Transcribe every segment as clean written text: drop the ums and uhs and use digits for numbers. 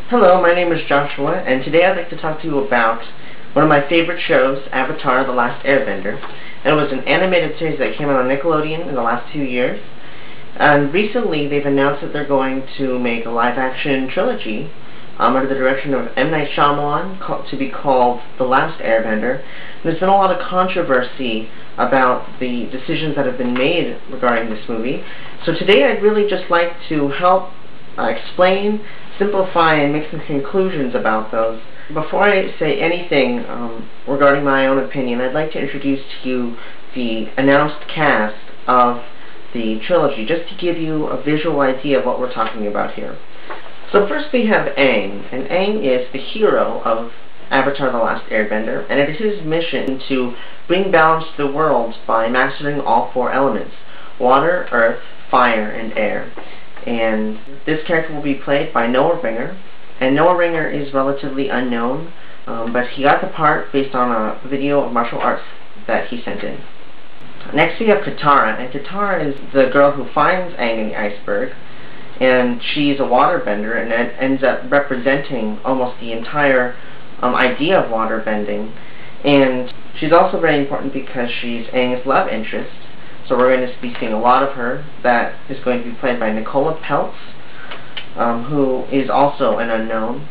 Hello, my name is Joshua, and today I'd like to talk to you about one of my favorite shows, Avatar: The Last Airbender. And it was an animated series that came out on Nickelodeon in the last few years. And recently they've announced that they're going to make a live-action trilogy under the direction of M. Night Shyamalan to be called The Last Airbender. And there's been a lot of controversy about the decisions that have been made regarding this movie. So today I'd really just like to help explain, simplify, and make some conclusions about those. Before I say anything regarding my own opinion, I'd like to introduce to you the announced cast of the trilogy, just to give you a visual idea of what we're talking about here. So first we have Aang, and Aang is the hero of Avatar: The Last Airbender, and it is his mission to bring balance to the world by mastering all four elements: water, earth, fire, and air. And this character will be played by Noah Ringer, and Noah Ringer is relatively unknown, but he got the part based on a video of martial arts that he sent in. Next we have Katara, and Katara is the girl who finds Aang in the iceberg, and she's a waterbender, and it ends up representing almost the entire idea of waterbending. And she's also very important because she's Aang's love interest. So we're going to be seeing a lot of her. That is going to be played by Nicola Peltz, who is also an unknown.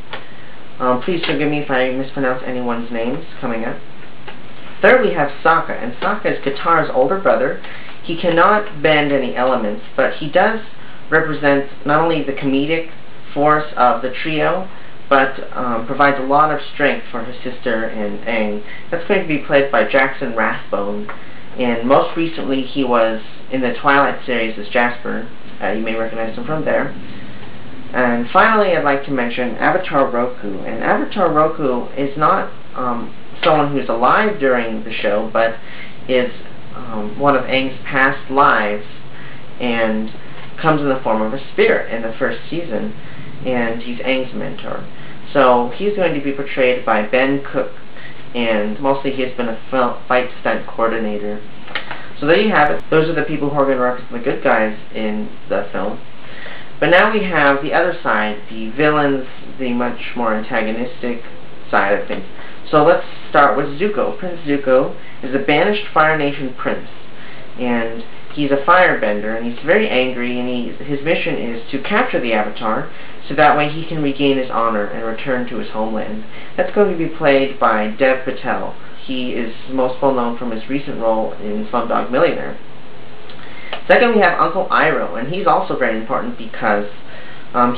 Please forgive me if I mispronounce anyone's names coming up. Third, we have Sokka, and Sokka is Katara's older brother. He cannot bend any elements, but he does represent not only the comedic force of the trio, but provides a lot of strength for his sister and Aang. That's going to be played by Jackson Rathbone. And most recently he was in the Twilight series as Jasper. You may recognize him from there. And finally I'd like to mention Avatar Roku. And Avatar Roku is not someone who's alive during the show, but is one of Aang's past lives, and comes in the form of a spirit in the first season, and he's Aang's mentor. So he's going to be portrayed by Ben Cook, and mostly he has been a fight stunt coordinator. So there you have it. Those are the people who are going to represent the good guys in the film. But now we have the other side, the villains, the much more antagonistic side of things. So let's start with Zuko. Prince Zuko is a banished Fire Nation prince, and he's a firebender, and he's very angry, and his mission is to capture the Avatar, so that way he can regain his honor and return to his homeland. That's going to be played by Dev Patel. He is most well known from his recent role in Slumdog Millionaire. Second, we have Uncle Iroh, and he's also very important because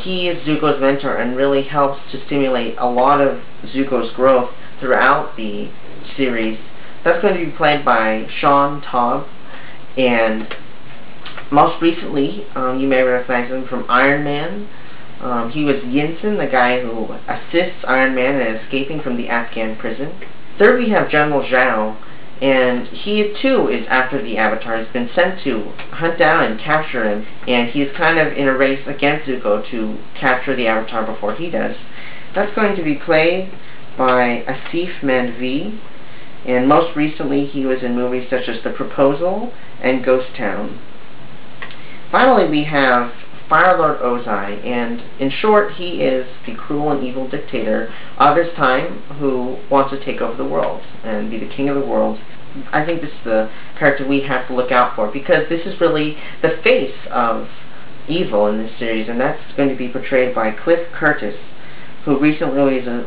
he is Zuko's mentor and really helps to stimulate a lot of Zuko's growth throughout the series. That's going to be played by Sean Taub, and most recently you may recognize him from Iron Man. He was Yinsen, the guy who assists Iron Man in escaping from the Afghan prison. Third, we have General Zhao, and he too is after the Avatar. He's been sent to hunt down and capture him, and he's kind of in a race against Zuko to capture the Avatar before he does. That's going to be played by Asif Manvi, and most recently he was in movies such as The Proposal and Ghost Town. Finally, we have Fire Lord Ozai, and in short, he is the cruel and evil dictator of his time who wants to take over the world and be the king of the world. I think this is the character we have to look out for, because this is really the face of evil in this series, and that's going to be portrayed by Cliff Curtis, who recently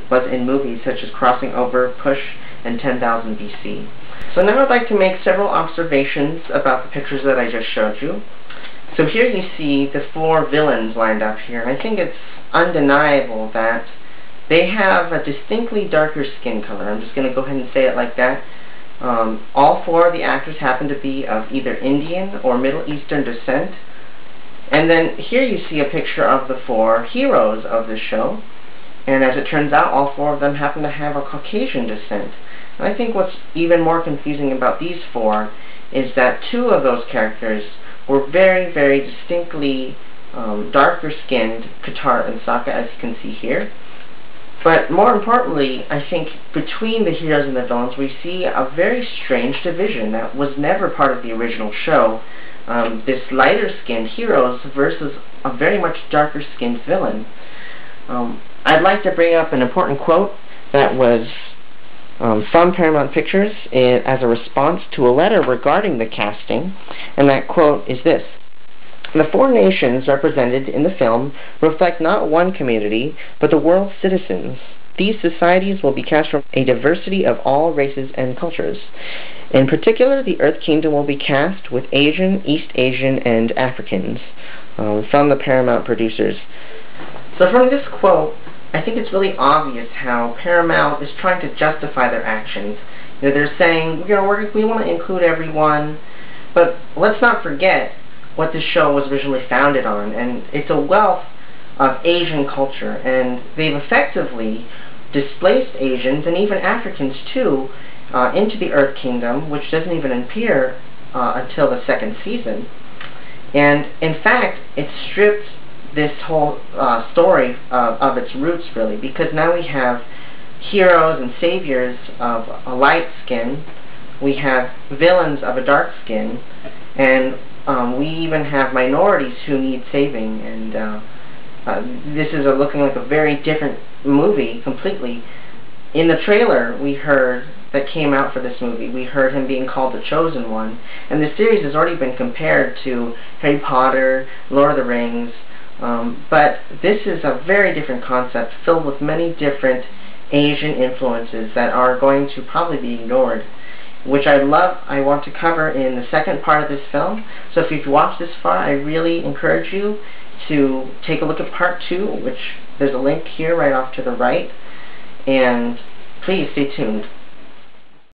was in movies such as Crossing Over, Push, and 10,000 BC. So now I'd like to make several observations about the pictures that I just showed you. So here you see the four villains lined up here, and I think it's undeniable that they have a distinctly darker skin color. I'm just going to go ahead and say it like that. All four of the actors happen to be of either Indian or Middle Eastern descent. And then here you see a picture of the four heroes of the show, and as it turns out, all four of them happen to have a Caucasian descent. And I think what's even more confusing about these four is that two of those characters were very, very distinctly darker skinned, Katara and Sokka, as you can see here. But more importantly, I think between the heroes and the villains, we see a very strange division that was never part of the original show. This lighter skinned heroes versus a very much darker skinned villain. I'd like to bring up an important quote that was from Paramount Pictures as a response to a letter regarding the casting, and that quote is this: "The four nations represented in the film reflect not one community, but the world's citizens. These societies will be cast from a diversity of all races and cultures. In particular, the Earth Kingdom will be cast with Asian, East Asian, and Africans," from the Paramount producers. So from this quote, I think it's really obvious how Paramount is trying to justify their actions. You know, they're saying, we want to include everyone, but let's not forget what this show was originally founded on, and it's a wealth of Asian culture, and they've effectively displaced Asians and even Africans too into the Earth Kingdom, which doesn't even appear until the second season. And in fact, it stripped this whole story of its roots, really, because now we have heroes and saviors of a light skin, we have villains of a dark skin, and we even have minorities who need saving, and this is looking like a very different movie completely. In the trailer that came out for this movie, we heard him being called the Chosen One, and the series has already been compared to Harry Potter, Lord of the Rings, but this is a very different concept filled with many different Asian influences that are going to probably be ignored, which I want to cover in the second part of this film. So if you've watched this far, I really encourage you to take a look at part 2, which there's a link here right off to the right, and please stay tuned.